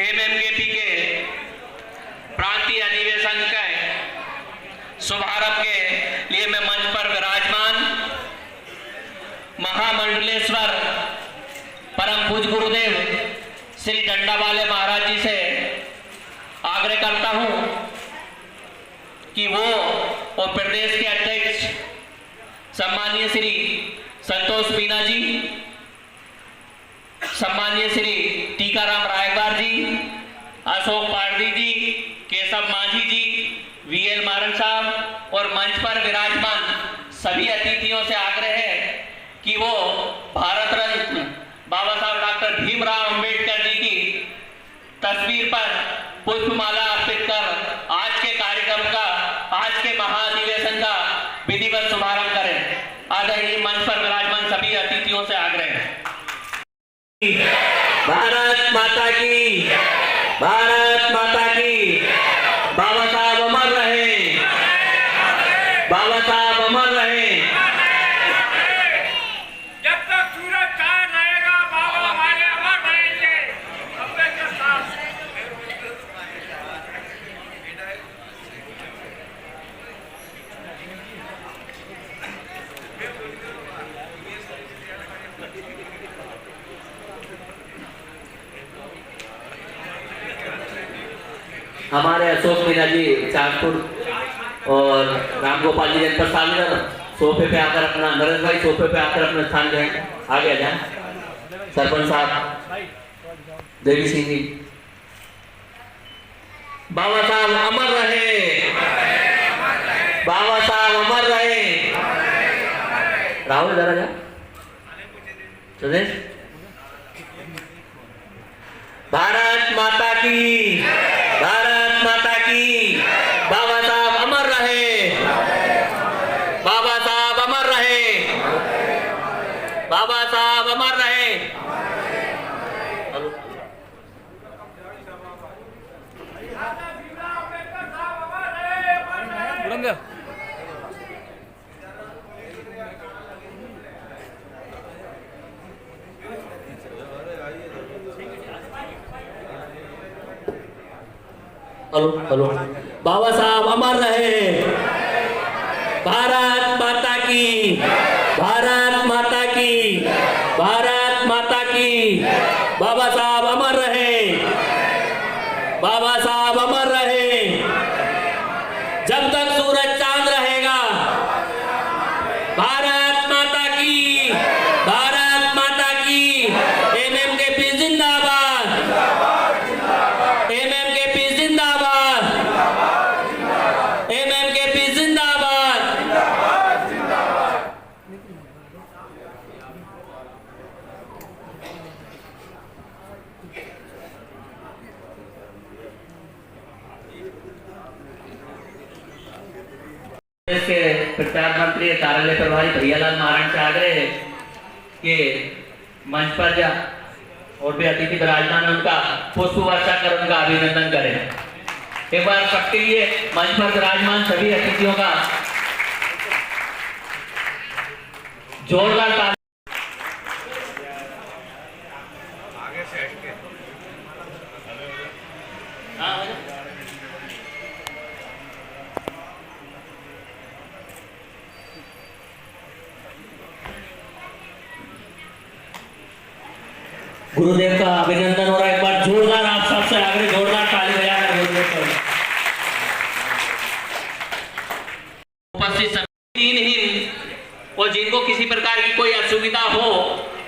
एमएमकेपी के प्रांतीय अधिवेशन के शुभारंभ के लिए मैं मंच पर विराजमान महामंडलेश्वर परम पूज्य गुरुदेव श्री डंडावाले महाराज जी से आग्रह करता हूं कि वो और प्रदेश के अध्यक्ष सम्माननीय श्री संतोष मीणा जी, सम्माननीय श्री टीकाराम रायकवार जी, अशोक पारदी जी, केशव मांझी जी, वीएल मारन साहब और मंच पर विराजमान सभी अतिथियों से आग्रह है कि वो भारत रत्न बाबा साहब डॉक्टर भीमराव अंबेडकर जी की तस्वीर पर पुष्पमाला अर्पित कर आज के कार्यक्रम का, आज के महाधिवेशन का विधिवत शुभारंभ करें। आदरणीय मंच पर विराजमान सभी अतिथियों से आग्रह है। भारत माता की, भारत माता की। बाबा साहब अमर रहे, बाबा साहब अमर रहे। जब तक सूरज चांद रहेगा बाबा हमारे अमर रहेंगे। अम्बेडकर साहब हमारे अशोक मीणा जी चांदपुर और राम गोपाल जी जनपद सालगर सोफे पे आकर अपना, नरेश भाई सोफे पे आकर अपना स्थान लें। आगे आ जाए सरपंच साहब, देवी सिंह जी। बाबा साहब अमर रहे, बाबा साहब अमर रहे। राहुल जरा जा सुदेश। भारत माता की, भारत माता की। बाबा साहब अमर रहे, बाबा साहब अमर रहे, बाबा साहब अमर रहे। Hello hello. बाबा साहब अमर रहे, भारत माता की, भारत माता की, भारत माता की। बाबा साहब अमर रहे, बाबा साहब अमर रहे। जब तक सूरज चांद रहेगा। भारत माता की, भारत माता की। एमएमकेपी जिंदाबाद, एमएमकेपी जिंदाबाद, एमएमकेपी जिंदाबाद। देश के प्रचार मंत्री कार्यालय प्रभारी भैयालाल मारण से आग्रह है कि मंच पर जा और भी अतिथि विराजमान उनका पुष्प वर्षा कर उनका अभिनंदन करें। एक बार सबके लिए मंच पर विराजमान सभी अतिथियों का जोरदार ताली। आगे से हट के गुरुदेव का अभिनंदन हो रहा है। एक बार जोरदार आप सबसे आगे जोरदार ताली बजाकर गुरुदेव को। उपस्थित सभी दीनहीन और जिनको किसी प्रकार की कोई असुविधा हो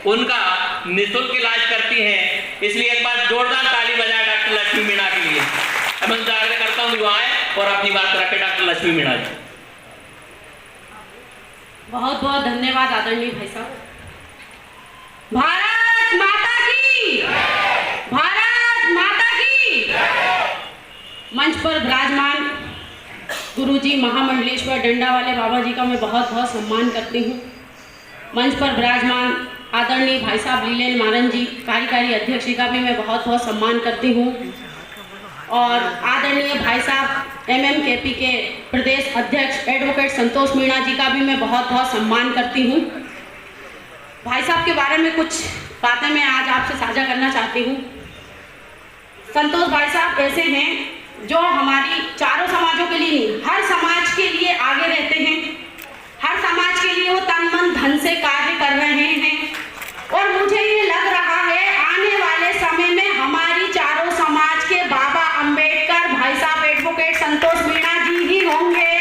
उनका निःशुल्क इलाज करती हैं, इसलिए एक बार जोरदार ताली बजाए डॉक्टर लक्ष्मी मीणा के लिए। मैं आग्रह करता हूँ कि आए और अपनी बात रखे डॉक्टर लक्ष्मी मीणा जी। बहुत बहुत धन्यवाद आदरणीय भाई साहब। भारत माता की, भारत माता की। मंच पर विराजमान गुरुजी महामंडलेश्वर डंडावाले बाबा जी का मैं बहुत बहुत सम्मान करती हूँ। मंच पर विराजमान आदरणीय भाई साहब लीलेन मारन जी कार्यकारी अध्यक्ष जी का भी मैं बहुत बहुत सम्मान करती हूँ और आदरणीय भाई साहब एमएमकेपी के प्रदेश अध्यक्ष एडवोकेट संतोष मीणा जी का भी मैं बहुत बहुत सम्मान करती हूँ। भाई साहब के बारे में कुछ बातें मैं आज आपसे साझा करना चाहती हूँ। संतोष भाई साहब ऐसे हैं जो हमारी चारों समाजों के लिए नहीं, हर समाज के लिए आगे रहते हैं। हर समाज के लिए वो तन मन धन से कार्य कर रहे हैं और मुझे ये लग रहा है आने वाले समय में हमारी चारों समाज के बाबा अंबेडकर भाई साहब एडवोकेट संतोष मीणा जी ही होंगे।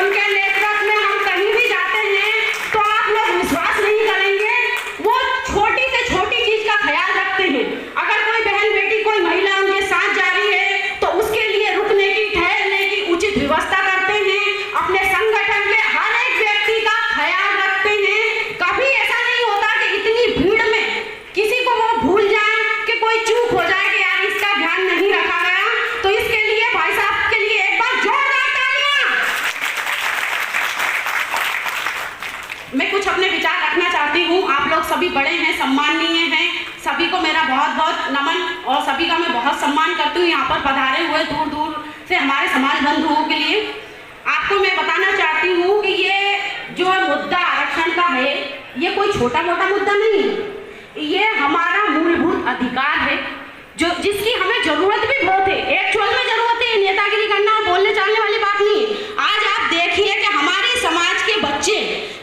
उनके नेतृत्व में हम कहीं भी जाते हैं तो आप लोग विश्वास नहीं करेंगे, वो छोटी से छोटी चीज का ख्याल रखते हैं। अगर कोई बहन बेटी कोई महिला उनके साथ जा रही है तो उसके लिए रुकने की ठहरने की उचित व्यवस्था करते हैं। अपने संगठन के हर एक व्यक्ति का ख्याल रखते हैं। कभी ऐसा नहीं होता कि इतनी भीड़ में किसी को वो भूल जाए कि कोई चूक हो जाए कि यार इसका ध्यान नहीं रखा गया। तो इसके लिए भाई साहब के लिए एक बार जोरदार तालियां। मैं कुछ अपने विचार रखना चाहती हूँ। आप लोग सभी बड़े हैं, सम्माननीय हैं, सभी को मेरा बहुत बहुत नमन और सभी का मैं बहुत सम्मान करती हूँ। यहाँ पर पधारे हुए दूर दूर से हमारे समाज बंधुओं के लिए आपको मैं बताना चाहती हूँ कि ये जो मुद्दा आरक्षण का है ये कोई छोटा मोटा मुद्दा नहीं है। ये हमारा मूलभूत अधिकार है जो जिसकी हमें जरूरत भी बहुत है। एक्चुअल में जरूरत है, नेतागिरी करना और बोलने चालने वाली बात नहीं है। आज आप देखिए कि हमारे समाज के बच्चे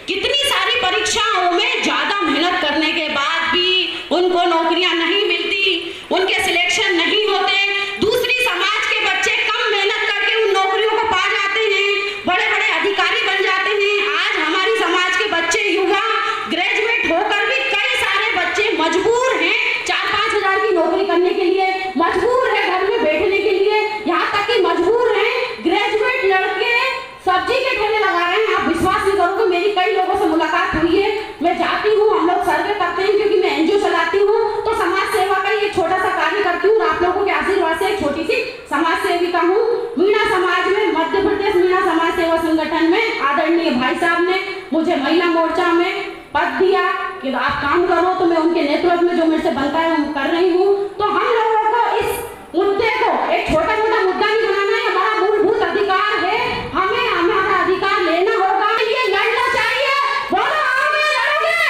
कितनी सारी परीक्षाओं में ज्यादा मेहनत करने के बाद भी उनको नौकरियां नहीं मिलती, उनके सिलेक्शन नहीं होते। दूसरी समाज के बच्चे कम मेहनत करके उन नौकरियों को पा जाते हैं, बड़े बड़े अधिकारी बन जाते हैं। आज हमारी समाज के बच्चे युवा ग्रेजुएट होकर भी कई सारे बच्चे मजबूर हैं 4-5 हजार की नौकरी करने के लिए, मजबूर है घर में बैठने के लिए, यहाँ तक कि मजबूर है ग्रेजुएट लड़के सब्जी के ठेले लगा रहे हैं। आप विश्वास नहीं करोगे, मेरी कई लोगों से मुलाकात हुई है। मैं जाती हूँ, हम लोग सर्वे करते हैं क्योंकि मैं एनजीओ चलाती हूँ, तो समाज सेवा का ये छोटा सा कार्य करती हूँ। आप लोगों के आशीर्वाद से एक छोटी सी समाज सेविका हूँ। मीणा समाज में, मध्य प्रदेश मीणा समाज सेवा संगठन में आदरणीय भाई साहब ने मुझे महिला मोर्चा में पद दिया कि आप काम करो, तो मैं उनके नेतृत्व में जो मेरे से बनता है वो कर रही हूँ। तो हम लोगों को इस मुद्दे को एक छोटा मोटा मुद्दा नहीं बनाना है, हमारा मूलभूत अधिकार है, हमें हमारा अधिकार लेना होगा, ये लड़ना चाहिए। बोलो आओगे, लड़ोगे?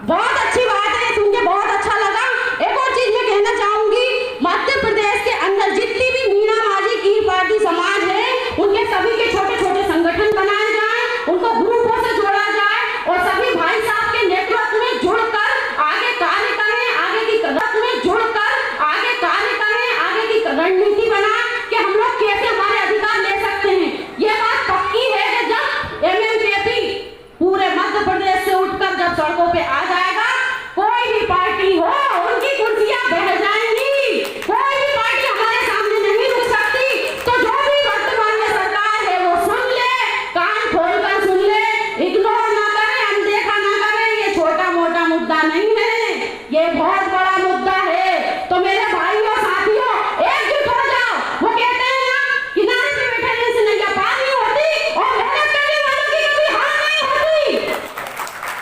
बहुत अच्छी बात है, सुन के बहुत अच्छा लगा। एक और चीज मैं कहना चाहूंगी, मध्य प्रदेश के अंदर जितनी भी मीणा माझी कीर पार्टी समाज है उनके सभी के छोटे छोटे संगठन बनाए जाए, उनको ग्रुपों से जोड़ा जाए और सभी भाई साहब के नेतृत्व में जुड़कर आगे कार्य करें, आगे की कदम में जुड़कर आगे कार्य करें, आगे की रणनीति बनाएं कि हम लोग कैसे हमारे अधिकार ले सकते हैं। ये बात पक्की है कि जब एमएमकेपी पूरे मध्य प्रदेश से उठकर जब सड़कों पे आ जाएगा, कोई भी पार्टी हो उनकी कुर्सियां बह जाएंगी, कोई भी पार्टी हमारे सामने नहीं रुक सकती। तो जो भी वर्तमान में सरकार है वो सुन ले, कान खोलकर सुन ले, इग्नोर ना करे, अनदेखा ना करे। ये छोटा मोटा मुद्दा नहीं है, ये बहुत बड़ा मुद्दा है। तो मेरे भाइयों साथियों, एकजुट हो जाओ। वो कहते हैं ना, किनारे पे बैठे से नहीं पार नहीं होती और मेहनत करने वालों की कभी हार नहीं होती।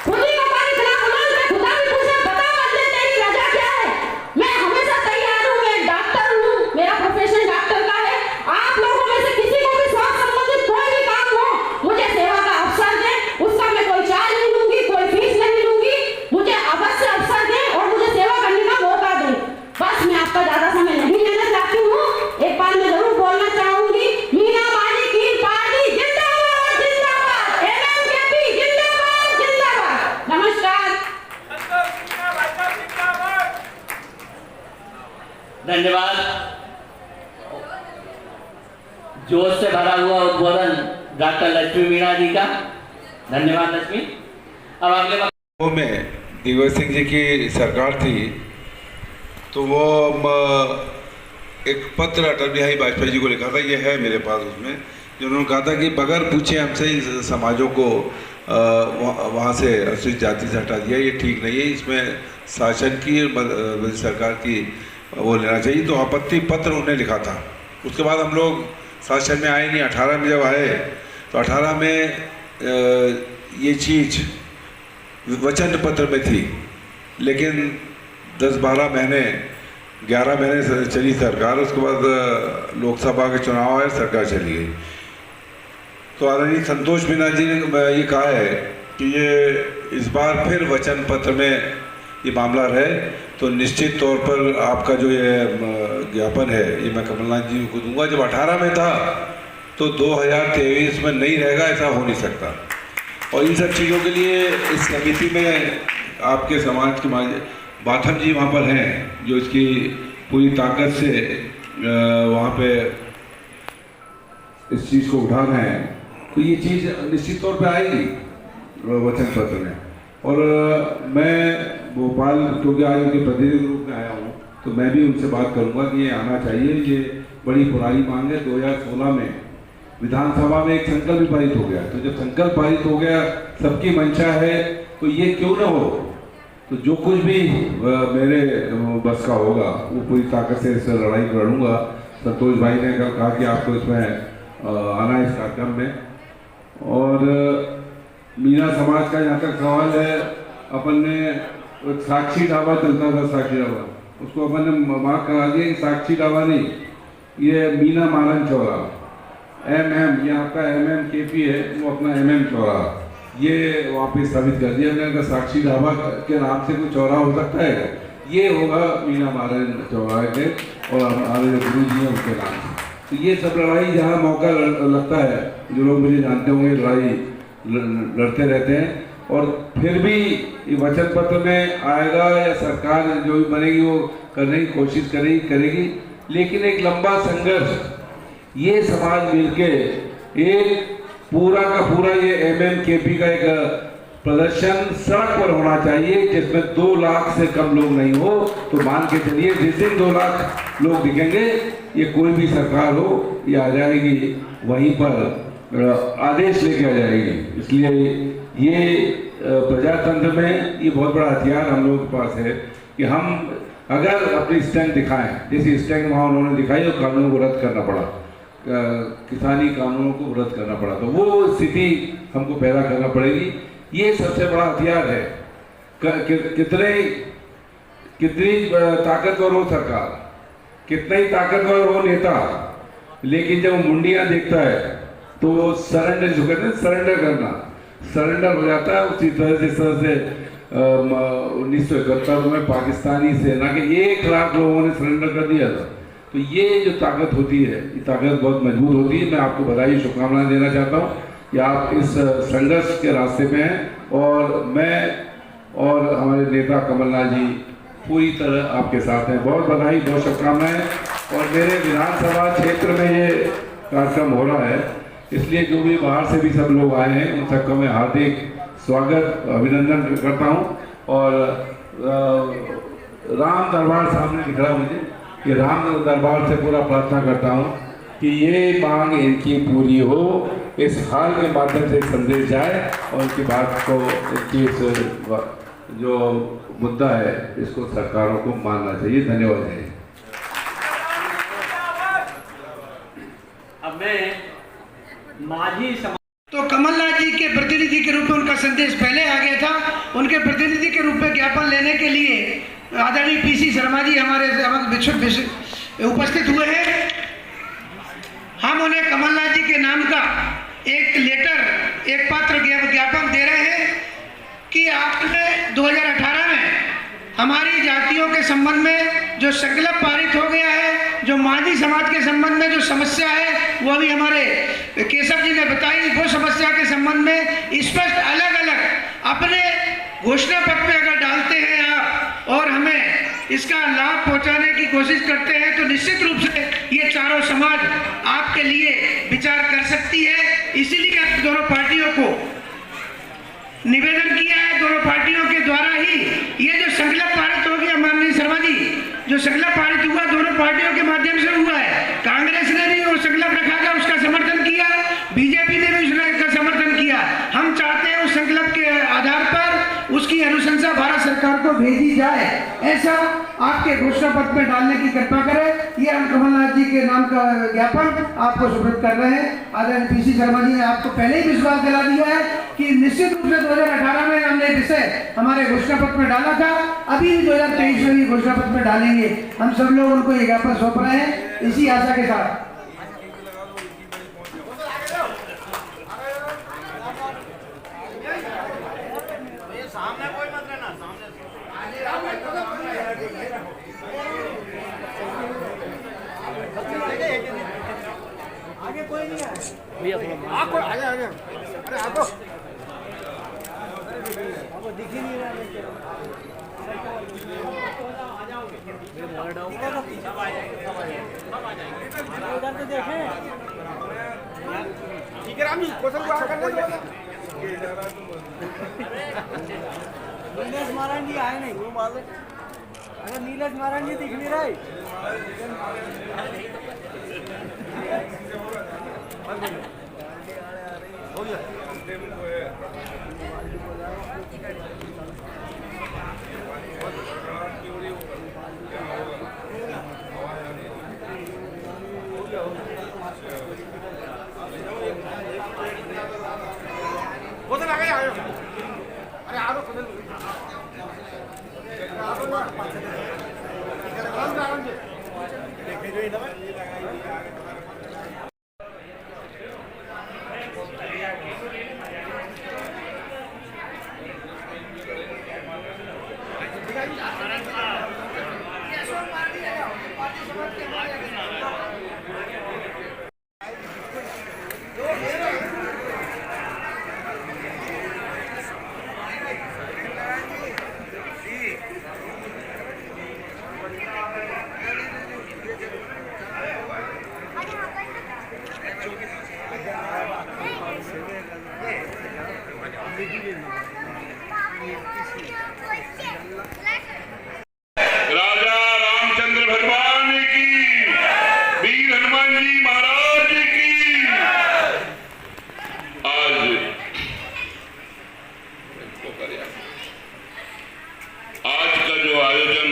खुद ही को पार इतना बुलंद है, खुदा भी पूछे बता बदले तेरी वजह क्या है। मैं हमेशा तैयार हूँ, मैं डॉक्टर हूँ, मेरा प्रोफेशन डॉक्टर का है। आप लोगों में से किसी को भी स्वास्थ्य संबंधित कोई भी काम हो, मुझे सेवा का अवसर दें, उसका मैं कोई चार्ज नहीं लूंगी, कोई फीस नहीं लूंगी। मुझे अवश्य अवसर दें और मुझे सेवा करने का मौका दें। बस मैं आपका ज्यादा समय नहीं लेना चाहती हूँ। एक बार मैं जरूर बोलना चाहूंगी, मीणा माझी कीर पार्टी जिंदाबाद, जिंदाबाद, एमएमकेपी जिंदाबाद, जिंदाबाद। नमस्कार। संतोष मीणा भाई साहब जिंदाबाद। धन्यवाद। जोश से भरा हुआ उद्बोधन डॉक्टर लक्ष्मी मीणा जी का। धन्यवाद लक्ष्मी। अब अगले वो में दिग्विजय सिंह जी की सरकार थी तो वो एक पत्र अटल बिहारी वाजपेयी जी को लिखा था, ये है मेरे पास उसमें, जिन्होंने कहा था कि बगैर पूछे हमसे इन समाजों को वहाँ से अनुसूचित जाति से हटा दिया, ये ठीक नहीं है, इसमें शासन की सरकार की वो लेना चाहिए। तो आपत्ति पत्र उन्होंने लिखा था। उसके बाद हम लोग शासन में आए नहीं, 18 में जब आए तो 18 में ये चीज़ वचन पत्र में थी, लेकिन 10-12 महीने 11 महीने से चली सरकार। उसके बाद लोकसभा के चुनाव आए, सरकार चली गई। तो आदरणीय संतोष मीणा जी ने ये कहा है कि ये इस बार फिर वचन पत्र में ये मामला रहे तो निश्चित तौर पर आपका जो ये ज्ञापन है ये मैं कमलनाथ जी को दूंगा। जब 18 में था तो 2023 में नहीं रहेगा, ऐसा हो नहीं सकता। और इन सब चीज़ों के लिए इस समिति में आपके समाज के बाथम जी वहाँ पर हैं जो इसकी पूरी ताकत से वहाँ पे इस चीज़ को उठा रहे हैं। तो ये चीज़ निश्चित तौर पे आएगी वचन पत्र में। और मैं भोपाल क्योंकि आज उनके प्रतिनिधि रूप में आया हूँ तो मैं भी उनसे बात करूँगा कि ये आना चाहिए। ये बड़ी पुरानी मांग है। 2016 में विधानसभा में एक संकल्प भी पारित हो गया। तो जब संकल्प पारित हो गया, सबकी मंशा है, तो ये क्यों ना हो। तो जो कुछ भी मेरे बस का होगा वो पूरी ताकत से इस लड़ाई लड़ूंगा। संतोष भाई ने कल कहा कि आपको इसमें आना है इस कार्यक्रम में। और मीना समाज का जहाँ तक सवाल है, अपन ने साक्षी ढाबा चलता था, साक्षी ढाबा, उसको अपन ने मार्क करा दिया कि साक्षी ढाबा नहीं, ये मीना मारन चौराहा, MM, ये आपका MMKP है, वो अपना MM चौराहा, ये वापस साबित कर दिया। मैंने कहा साक्षी ढाबा के नाम से कोई चौराहा हो सकता है? ये होगा मीना मारन चौराहे के और हमारे गुरु जी हैं उनके नाम से। तो ये सब लड़ाई जहाँ मौका लगता है, जो लोग मुझे जानते होंगे, लड़ाई लड़ते रहते हैं। और फिर भी ये वचन पत्र में आएगा या सरकार जो भी बनेगी वो करने की कोशिश करेगी। लेकिन एक लंबा संघर्ष, ये समाज मिलके एक पूरा का पूरा ये MMKP का एक प्रदर्शन सड़क पर होना चाहिए जिसमें 2 लाख से कम लोग नहीं हो। तो मान के चलिए जिस दिन 2 लाख लोग दिखेंगे, ये कोई भी सरकार हो ये आ जाएगी, वहीं पर आदेश लेके आ जाएगी। इसलिए ये प्रजातंत्र में ये बहुत बड़ा हथियार हम लोगों के पास है कि हम अगर अपनी स्ट्रेंथ दिखाएं, जैसी स्ट्रेंथ वहाँ उन्होंने दिखाई और कानूनों को रद्द करना पड़ा, किसानी कानूनों को रद्द करना पड़ा, तो वो स्थिति हमको पैदा करना पड़ेगी। ये सबसे बड़ा हथियार है। कितनी ताकतवर हो सरकार, कितना ही ताकतवर हो नेता, लेकिन जब मुंडियां देखता है तो सरेंडर करना, सरेंडर हो जाता है। उसी तरह से 1971 में पाकिस्तानी सेना के 1 लाख लोगों ने सरेंडर कर दिया था। तो ये जो ताकत होती है, ये ताकत बहुत मजबूत होती है। मैं आपको बधाई शुभकामनाएं देना चाहता हूँ कि आप इस संघर्ष के रास्ते में हैं और मैं और हमारे नेता कमलनाथ जी पूरी तरह आपके साथ हैं। बहुत बधाई, बहुत शुभकामनाएं। और मेरे विधानसभा क्षेत्र में ये कार्यक्रम हो रहा है, इसलिए जो भी बाहर से भी सब लोग आए हैं उन सबका मैं हार्दिक स्वागत अभिनंदन करता हूँ। और राम दरबार सामने दिख रहा मुझे, कि राम दरबार से पूरा प्रार्थना करता हूँ कि ये मांग इनकी पूरी हो, इस हाल के माध्यम से संदेश जाए और इनकी बात को, इनकी जो मुद्दा है इसको सरकारों को मानना चाहिए। धन्यवाद है। अब मैं माझी तो कमलनाथ जी के प्रतिनिधि के रूप में उनका संदेश पहले आ गया था। उनके प्रतिनिधि के रूप में ज्ञापन लेने के लिए आदरणीय PC शर्मा जी हमारे उपस्थित हुए हैं। हम उन्हें कमलनाथ जी के नाम का एक लेटर, एक पत्र ज्ञापन दे रहे हैं कि आपने 2018 में हमारी जातियों के संबंध में जो संकल्प पारित हो गया है, जो माझी समाज के संबंध में जो समस्या है वो अभी हमारे केशव जी ने बताई, वो समस्या के संबंध में स्पष्ट अलग अलग अपने घोषणा पत्र में अगर डालते हैं आप और हमें इसका लाभ पहुंचाने की कोशिश करते हैं तो निश्चित रूप से ये चारों समाज आपके लिए विचार कर सकती है। इसीलिए दोनों पार्टियों को निवेदन किया है, दोनों पार्टियों के द्वारा ही ये जो संकल्प पारित हो गया, माननीय शर्मा जी, जो संकल्प पारित हुआ दोनों पार्टियों के माध्यम से हुआ है। कांग्रेस ने भी वो संकल्प रखा था, उसका समर्थन किया, बीजेपी ने भी उसका समर्थन किया। हम चाहते हैं उस संकल्प के आधार पर उसकी अनुशंसा भारत सरकार को भेजी जाए, ऐसा आपके घोषणा पत्र में डालने की कृपा करें। ये हम कमलनाथ जी के नाम का ज्ञापन आपको सुपुर्द कर रहे हैं। आदरणीय PC शर्मा जी ने आपको पहले ही विश्वास दिला दिया है कि निश्चित रूप से 2018 में हमने विषय हमारे घोषणा पत्र में डाला था, अभी भी 2023 में भी घोषणा पत्र में डालेंगे। हम सब लोग उनको ये ज्ञापन सौंप रहे हैं इसी आशा के साथ। सामने कोई मत रहना, सामने नीलेश महाराज जी आए नहीं, वो मालूम। अगर नीलेश महाराज जी दिख नहीं रहे। राजा रामचंद्र भगवान की, वीर हनुमान जी महाराज की। आज का जो आयोजन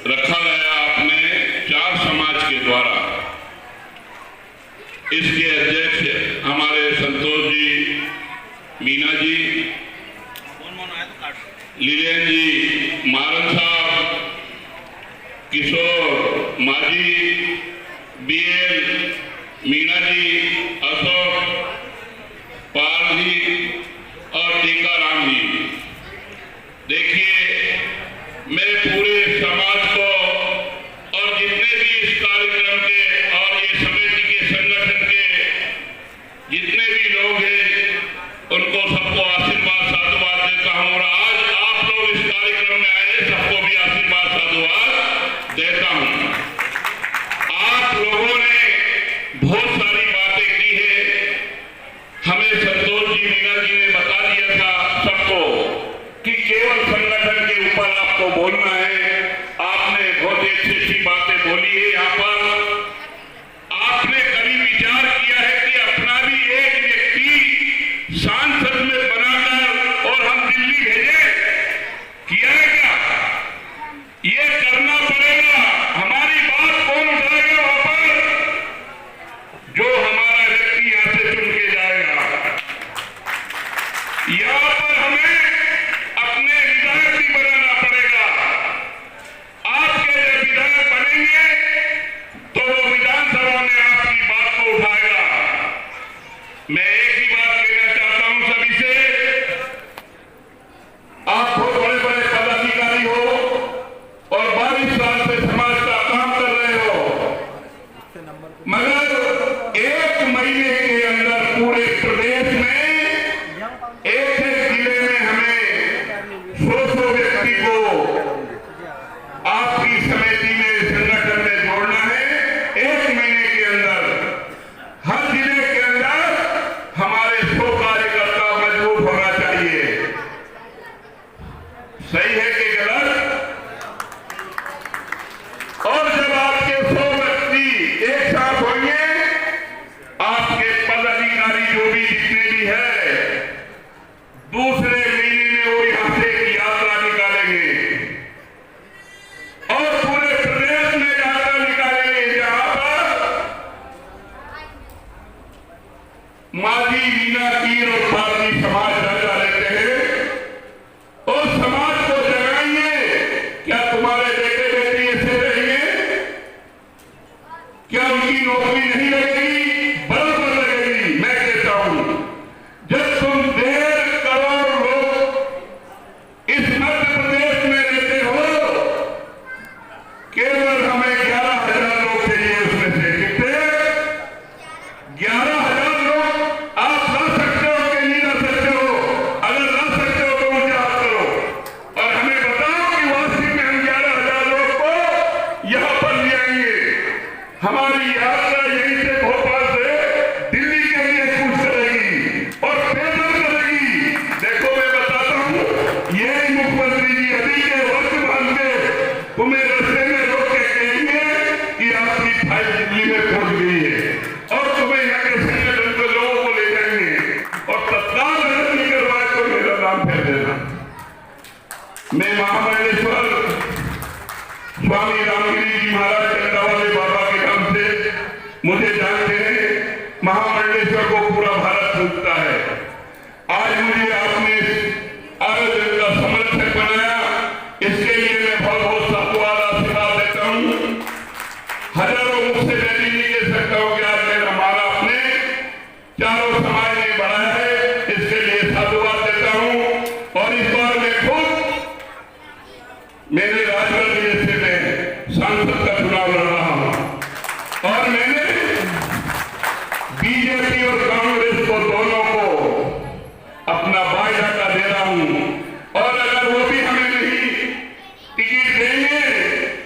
रखा गया आपने 4 समाज के द्वारा, इसके अध्यक्ष हमारे संतोष जी, मीना जी, लीलेन जी, मारन साहब, किशोर माझी, बीएल, मीना जी, अशोक, पाल जी और टीकाराम जी। देखिए, मेरे पूरे समाज को और जितने भी इस कार्यक्रम के और ये समिति के संगठन के जितने भी लोग हैं, उनको सबको आशीर्वाद साधुवाद देता हूँ। और आज आप लोग इस कार्यक्रम में आए, सबको भी आशीर्वाद साधुवाद देता हूँ। आप लोगों ने बहुत सारी बातें की है, हमें संतोष जी, मीना जी ने बता दिया था सबको कि केवल संगठन के ऊपर आपको बोलना है। आपने बहुत ही अच्छी अच्छी बातें बोली है। यहाँ पर आपने कभी विचार किया है कि अपना भी एक व्यक्ति सांसद में बनाकर और हम दिल्ली भेजे? किया है क्या? ये करना पड़ेगा। हमारी बात कौन उठाएगा वहां पर? जो हमारा व्यक्ति यहाँ से चुन के जाएगा। यहाँ पर हमें अपने विधायक भी बनाना पड़ेगा। आपके जब विधायक बनेंगे तो वो विधानसभा में आपकी बात को उठाएगा। मैं एक ही बात कहना चाहता हूं सभी से, आप बहुत बड़े बड़े पदाधिकारी हो और 22 साल से समाज का काम कर रहे हो, मगर 1 महीने के अंदर पूरे प्रदेश में एक जिले में हमें 100 व्यक्ति को आपकी समिति में, संगठन में जोड़ना है। 1 महीने के अंदर हर जिले के अंदर हमारे 100 कार्यकर्ता मजबूत होना चाहिए। सही है कि गलत? और जब आपके 100 व्यक्ति एक साथ होंगे, आपके पदाधिकारी जो भी जितने भी है, दूसरे महीने में वो यहां से एक यात्रा निकालेंगे और पूरे प्रदेश में यात्रा निकालेंगे, जहां पर माझी, मीना, कीर और भारतीय समाज दर्जा लेते हैं। और समाज को जगाएंगे, क्या तुम्हारे बेटे बेटी ऐसे रहेंगे? क्या उनकी नौकरी नहीं लगेगी? बराबर लगेगी। मैं कहता हूं, जब तुम 1.5 करोड़ लोग इस मध्य प्रदेश में ये मुख्यमंत्री जी अभी के वर्तमान में तुम्हें रास्ते में रोक के कहेंगे कि आपकी फाइल दिल्ली में पहुंच गई है और तुम्हें यहाँ के संगठन के लोगों को ले जाएंगे और तत्काल रद्द नहीं करवाए तो मेरा नाम फेर देना। मैं महामंडलेश्वर स्वामी रामगिरी जी महाराज डंडा वाले बाबा के नाम से मुझे जानते हैं, महामंडलेश्वर को पूरा भारत पूजता है। आज मुझे आपने आयोजन का समर्थक बनाया, इसके लिए मैं बहुत बहुत साधुवाद आशीर्वाद देता हूँ। हजारों मुख से मैं भी नहीं कह सकता हूँ कि आज मेरा माला अपने चारों समाज ने बढ़ाया है, इसके लिए साधुवाद देता हूँ। और इस बार मैं खुद मेरे राजगढ़ जिले से मैं सांसद का चुनाव लड़ रहा हूँ और मैंने बीजेपी और कांग्रेस को दोनों को अपना बायोडाटा दे रहा हूं और अगर वो भी हमें नहीं टिकट देंगे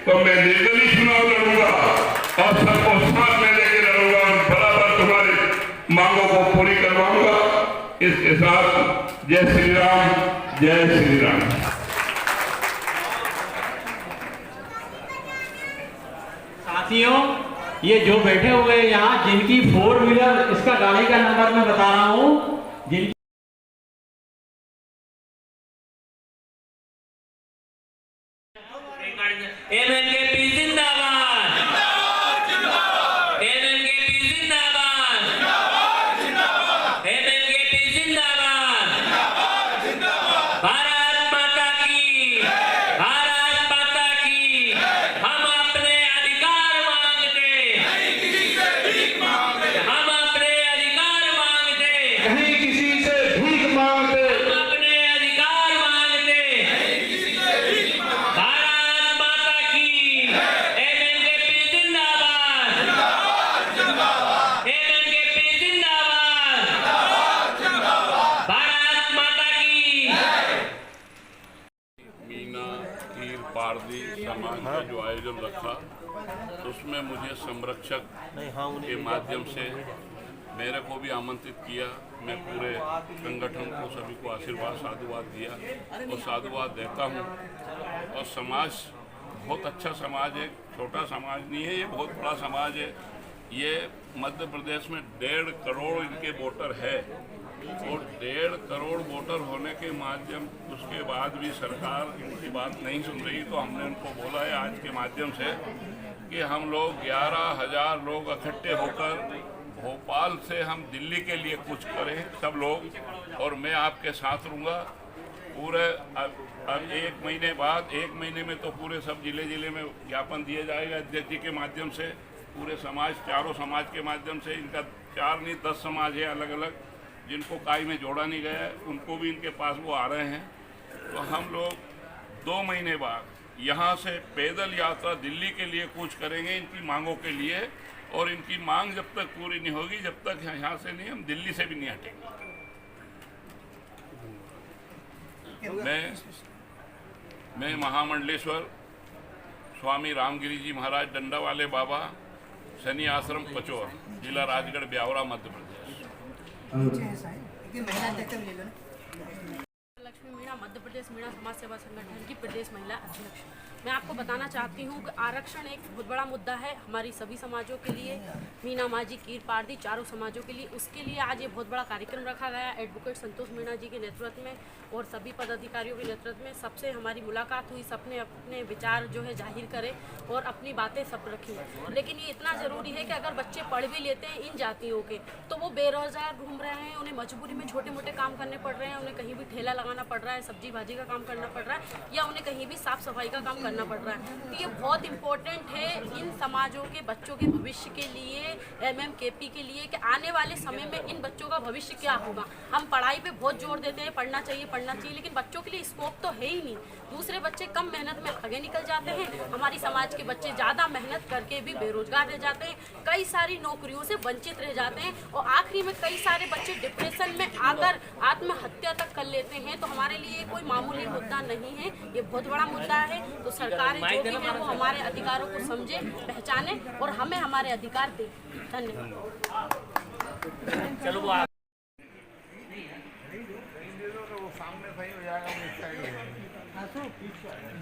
तो मैं निर्दलीय चुनाव लड़ूंगा और सबको साथ में लेकर लड़ूंगा और बराबर तुम्हारी मांगों को पूरी करवाऊंगा। इसके साथ जय श्री राम, जय श्री राम। साथियों, ये जो बैठे हुए यहाँ जिनकी 4 व्हीलर, इसका गाड़ी का नंबर मैं बता रहा हूँ, जिनकी एमएनकेपी जिंदाबाद, एमएनकेपी जिंदाबाद, एमएनकेपी जिंदाबाद। भारत माता की, भारत माता की। हम अपने अधिकार मांगते, हम अपने अधिकार मांगते, कहीं किसी से भीख मांगते, हम अपने अधिकार मांगते। भारत माता की, एमएनकेपी जिंदाबाद, एमएनकेपी जिंदाबाद। भारत माता की। मीना कीर पारदी समाज का जो आयोजन रखा, उसमें मुझे संरक्षक के माध्यम से मेरे को भी आमंत्रित किया। मैं पूरे संगठन को सभी को आशीर्वाद साधुवाद दिया और साधुवाद देता हूँ। और समाज बहुत अच्छा समाज है, छोटा समाज नहीं है, ये बहुत बड़ा समाज है। ये मध्य प्रदेश में 1.5 करोड़ इनके वोटर है और 1.5 करोड़ वोटर होने के माध्यम उसके बाद भी सरकार इनकी बात नहीं सुन रही। तो हमने उनको बोला है आज के माध्यम से कि हम लोग 11,000 लोग इकट्ठे होकर भोपाल से हम दिल्ली के लिए कुछ करें सब लोग, और मैं आपके साथ रहूँगा पूरे। अब 1 महीने बाद, 1 महीने में तो पूरे सब जिले में ज्ञापन दिया जाएगा अध्यक्ष जी के माध्यम से, पूरे समाज, चारों समाज के माध्यम से। इनका 4 नहीं 10 समाज है अलग अलग, जिनको काई में जोड़ा नहीं गया है, उनको भी इनके पास वो आ रहे हैं। तो हम लोग 2 महीने बाद यहाँ से पैदल यात्रा दिल्ली के लिए कूच करेंगे इनकी मांगों के लिए। और इनकी मांग जब तक पूरी नहीं होगी, जब तक यहाँ से नहीं, हम दिल्ली से भी नहीं हटेंगे। मैं महामंडलेश्वर स्वामी रामगिरी जी महाराज डंडा वाले बाबा, शनि आश्रम पचोर, जिला राजगढ़, ब्यावरा, मध्य प्रदेश। लक्ष्मी मीणा, मध्य प्रदेश मीणा समाज सेवा संगठन की प्रदेश महिला अध्यक्ष। मैं आपको बताना चाहती हूँ कि आरक्षण एक बहुत बड़ा मुद्दा है हमारी सभी समाजों के लिए, मीना माझी, कीर पारदी, चारों समाजों के लिए। उसके लिए आज ये बहुत बड़ा कार्यक्रम रखा गया। एडवोकेट संतोष मीणा जी के नेतृत्व में और सभी पदाधिकारियों के नेतृत्व में सबसे हमारी मुलाकात हुई। सबने अपने विचार जो है जाहिर करे और अपनी बातें सब रखी। लेकिन ये इतना ज़रूरी है कि अगर बच्चे पढ़ भी लेते हैं इन जातियों के, तो वो बेरोजगार घूम रहे हैं, उन्हें मजबूरी में छोटे मोटे काम करने पड़ रहे हैं, उन्हें कहीं भी ठेला लगाना पड़ रहा है, सब्जी भाजी का काम करना पड़ रहा है, या उन्हें कहीं भी साफ सफाई का काम करना पड़ रहा है। तो ये बहुत इम्पोर्टेंट है इन समाजों के बच्चों के भविष्य के लिए, एमएमकेपी के लिए, कि आने वाले समय में इन बच्चों का भविष्य क्या होगा। हम पढ़ाई पे बहुत जोर देते हैं, पढ़ना चाहिए, लेकिन बच्चों के लिए स्कोप तो है ही नहीं। दूसरे बच्चे कम मेहनत में आगे निकल जाते हैं, हमारी समाज के बच्चे ज़्यादा मेहनत करके भी बेरोजगार रह जाते हैं, कई सारी नौकरियों से वंचित रह जाते हैं, और आखिरी में कई सारे बच्चे डिप्रेशन में आकर आत्महत्या तक कर लेते हैं। तो हमारे लिए कोई मामूली मुद्दा नहीं है, ये बहुत बड़ा मुद्दा है। तो सरकार जो भी है वो हमारे अधिकारों को समझे, पहचाने और हमें हमारे अधिकार दे। धन्यवाद। चलो वो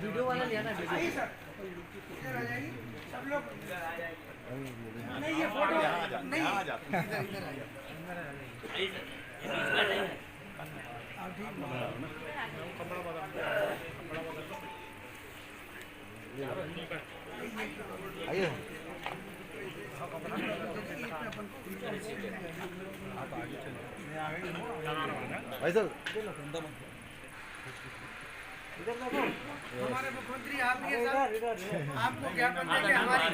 वीडियो वाला लिया था आइए सर, इधर आ जाइए सब लोग। नहीं ये फोटो नहीं, इधर इधर आ जाइए। आप ठीक आइए भाई सर हमारे मुख्यमंत्री आप भी हैं सर, आपको ज्ञापन देंगे हमारी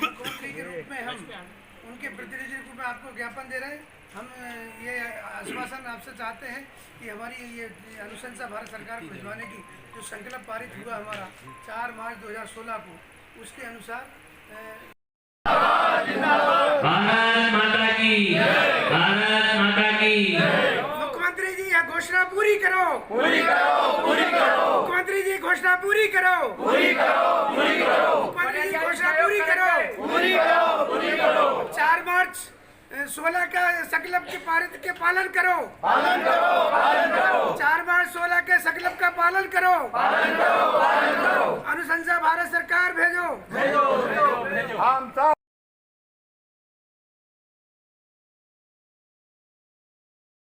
मुख्यमंत्री के रूप में हम उनके प्रतिनिधि के रूप में आपको ज्ञापन दे रहे हैं। हम ये आश्वासन आपसे चाहते हैं कि हमारी ये अनुशंसा भारत सरकार को भिजवाने की जो संकल्प पारित हुआ हमारा 4 मार्च 2016 को, उसके अनुसार भारत माता की, भारत माता की। मुख्यमंत्री जी यह घोषणा पूरी करो, पूरी करो, पूरी करो। मुख्यमंत्री जी घोषणा पूरी करो, पूरी करो, पूरी करो। मुख्यमंत्री जी घोषणा पूरी करो, पूरी करो, पूरी करो। 4 मार्च 16 का संकल्प के पारित के पालन करो, पालन करो, पालन करो। 4 मार्च 16 के संकल्प का पालन करो, पालन करो, पालन करो। अनुशंसा भारत सरकार भेजो, भेजो, भेजो, भेजो। हम सब